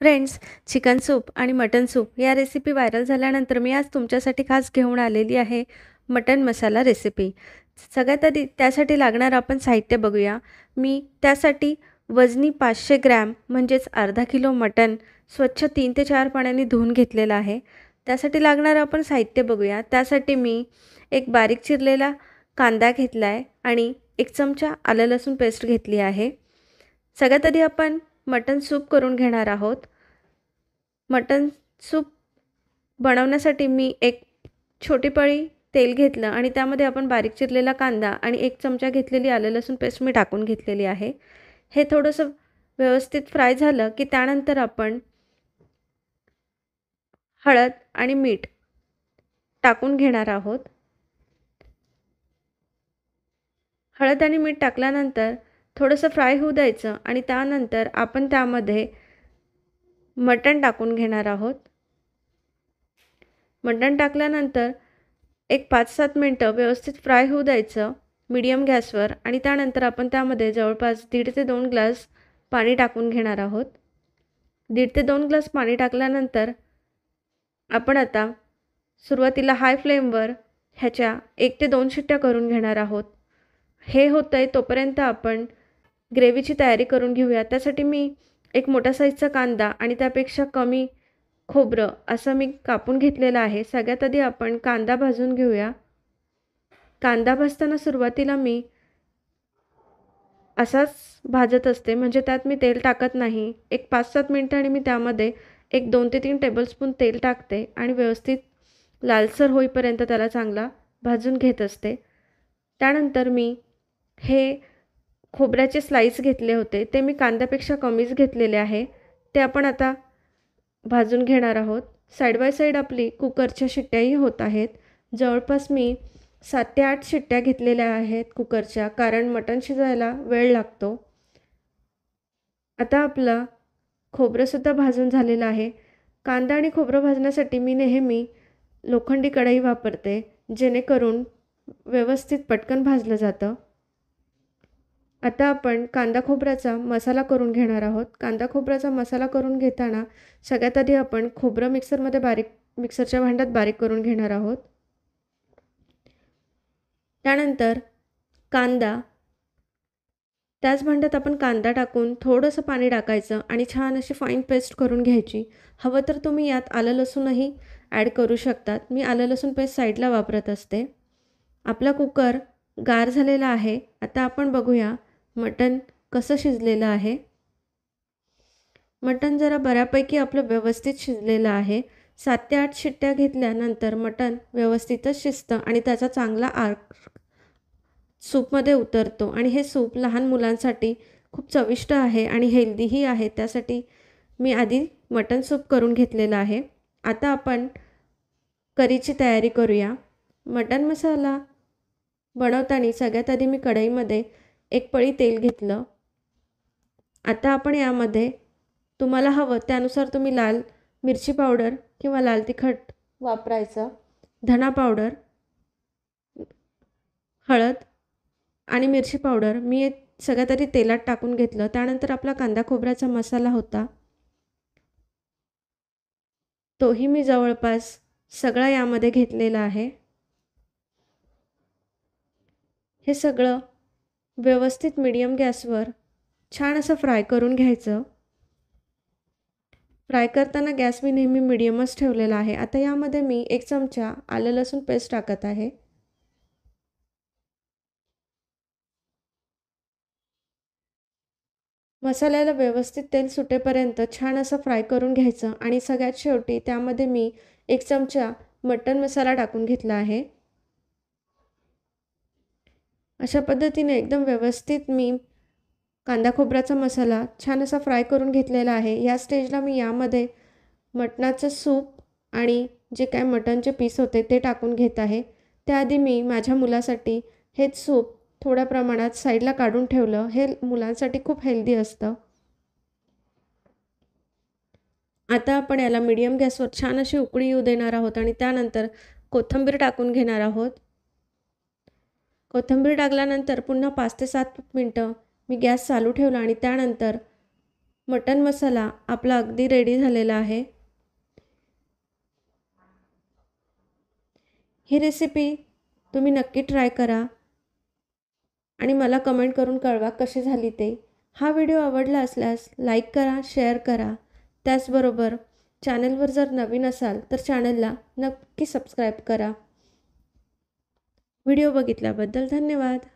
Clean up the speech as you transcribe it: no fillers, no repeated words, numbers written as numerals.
Friends, chicken soup आणि mutton soup या recipe viral झाल्यानंतर मी आज तुमच्यासाठी खास घेऊन आलेली आहे मटन मसाला रेसिपी. सगळ्यात आधी त्यासाठी लागणारं आपण साहित्य बघूया. मी त्यासाठी वजनी 500 ग्रॅम म्हणजेच अर्धा किलो मटन स्वच्छ 3 ते 4 पाण्याने धुवून घेतलेलं आहे. त्यासाठी लागणारं आपण साहित्य बघूया. त्यासाठी मी एक बारीक चिरलेला कांदा घेतला आहे आणि 1 चमचा आलं लसूण पेस्ट घेतली आहे. सगळ्यात आधी आपण मटन सूप करून घेणार आहोत. मटन सूप बनवण्यासाठी मी एक छोटी पळी तेल घेतलं आणि त्यामध्ये आपण बारीक चिरलेला कांदा आणि 1 चमचा घेतलेली आलं लसूण पेस्ट मी टाकून घेतलेली आहे. हे थोडंसं व्यवस्थित फ्राय झालं की त्यानंतर आपण हळद आणि मीठ टाकून घेणार आहोत. हळद आणि मीठ टाकल्यानंतर थोडंसं फ्राय होऊ द्यायचं आणि त्यानंतर आपण त्यामध्ये मटण टाकून घेणार आहोत. मटण टाकल्यानंतर एक 5-7 मिनटं व्यवस्थित फ्राय होऊ द्यायचं मीडियम गॅसवर आणि त्यानंतर आपण त्यामध्ये जवळपास 1.5 ते 2 ग्लास पाणी टाकून घेणार आहोत. 1.5 ते 2 ग्लास पाणी टाकल्यानंतर आपण आता सुरुवातीला हाय फ्लेमवर ह्याच्या 1 ते 2 शिट्ट्या करून घेणार आहोत. हे होतंय तोपर्यंत आपण ग्रेव्हीची तयारी करून घेऊया. त्यासाठी मी एक मोठ्या साईजचा कांदा आणि त्यापेक्षा कमी खोबरं असं मी कापून घेतलेलं आहे. सगळ्यात आधी आपण कांदा भाजून घेऊया. कांदा भाजताना सुरुवातीला मी असाच भाजत असते, म्हणजे त्यात मी तेल टाकत नाही. एक 5-7 मिनिटांनी मी त्यामध्ये एक 2 ते 3 टेबलस्पून तेल टाकते आणि व्यवस्थित लालसर होईपर्यंत त्याला चांगला भाजून घेत असते. त्यानंतर मी हे खोबऱ्याचे स्लाईस घेतले होते, ते मी कांद्यापेक्षा कमीच घेतलेले आहे. ते आपण आता भाजून घेणार आहोत. साईड बाय साईड आपली कुकरच्या शिट्ट्याही होत आहेत. जवळपास मी 7 ते 8 शिट्ट्या घेतलेल्या आहेत कुकरच्या, कारण मटण शिजायला वेळ लागतो. आता आपलं खोबरंसुद्धा भाजून झालेलं आहे. कांदा आणि खोबरं भाजण्यासाठी मी नेहमी लोखंडी कढई वापरते, जेणेकरून व्यवस्थित पटकन भाजलं जातं. आता आपण कांदा खोबऱ्याचा मसाला करून घेणार आहोत. कांदा खोबऱ्याचा मसाला करून घेताना सगळ्यात आधी आपण खोबरं मिक्सरच्या भांड्यात बारीक करून घेणार आहोत. त्यानंतर कांदा त्याच भांड्यात आपण कांदा टाकून थोडंसं पाणी टाकायचं आणि छान अशी फाईन पेस्ट करून घ्यायची. हवं तर तुम्ही यात आलं लसूणही ॲड करू शकतात. मी आलं लसूण पेस्ट साईडला वापरत असते. आपला कुकर गार झालेला आहे. आता आपण बघूया मटण कसं शिजलेलं आहे. मटण जरा बऱ्यापैकी आपलं व्यवस्थित शिजलेलं आहे. 7 ते 8 शिट्ट्या घेतल्यानंतर मटण व्यवस्थितच शिजतं आणि त्याचा चांगला अर्क सूपमध्ये उतरतो आणि हे सूप लहान मुलांसाठी खूप चविष्ट आहे आणि हेल्दीही आहे. त्यासाठी मी आधी मटण सूप करून घेतलेलं आहे. आता आपण करीची तयारी करूया. मटण मसाला बनवताना सगळ्यात आधी मी कढईमध्ये 1 पळी तेल घेतलं. आता आपण यामध्ये तुम्हाला हवं त्यानुसार तुम्ही लाल मिरची पावडर किंवा लाल तिखट वापरायचं, धना पावडर, हळद आणि मिरची पावडर मी सगळ्यात आधी तेलात टाकून घेतलं. त्यानंतर आपला कांदा खोबऱ्याचा मसाला होता, तोही मी जवळपास सगळा यामध्ये घेतलेला आहे. हे सगळं व्यवस्थित मीडियम गॅसवर छान असं फ्राय करून घ्यायचं. फ्राय करताना गॅस मी नेहमी मीडियमच ठेवलेला आहे. आता यामध्ये मी 1 चमचा आलं लसूण पेस्ट टाकत आहे. मसाल्याला व्यवस्थित तेल सुटेपर्यंत छान असं फ्राय करून घ्यायचं आणि सगळ्यात शेवटी त्यामध्ये मी 1 चमचा मटण मसाला टाकून घेतला आहे. अशा पद्धतीने एकदम व्यवस्थित मी कांदा खोबऱ्याचा मसाला छान असा फ्राय करून घेतलेला आहे. या स्टेजला मी यामध्ये मटणाचं सूप आणि जे काय मटणचे पीस होते ते टाकून घेत आहे. त्याआधी मी माझ्या मुलासाठी हेच सूप थोड्या प्रमाणात साईडला काढून ठेवलं. हे मुलांसाठी खूप हेल्दी असतं. आता आपण याला मीडियम गॅसवर छान अशी उकळी येऊ देणार आहोत आणि त्यानंतर कोथिंबीर टाकून घेणार आहोत. कोथिंबीर टाकल्यानंतर पुन्हा 5 ते 7 मिनटं मी गॅस चालू ठेवला आणि त्यानंतर मटण मसाला आपला अगदी रेडी झालेला आहे। ही रेसिपी तुम्ही नक्की ट्राय करा आणि मला कमेंट करून कळवा कशी झाली ते। हा व्हिडिओ आवडला असल्यास लाईक करा, शेअर करा। त्याचबरोबर चॅनलवर जर नवीन असाल तर चॅनलला नक्की सबस्क्राईब करा। व्हिडिओ बघितल्याबद्दल धन्यवाद।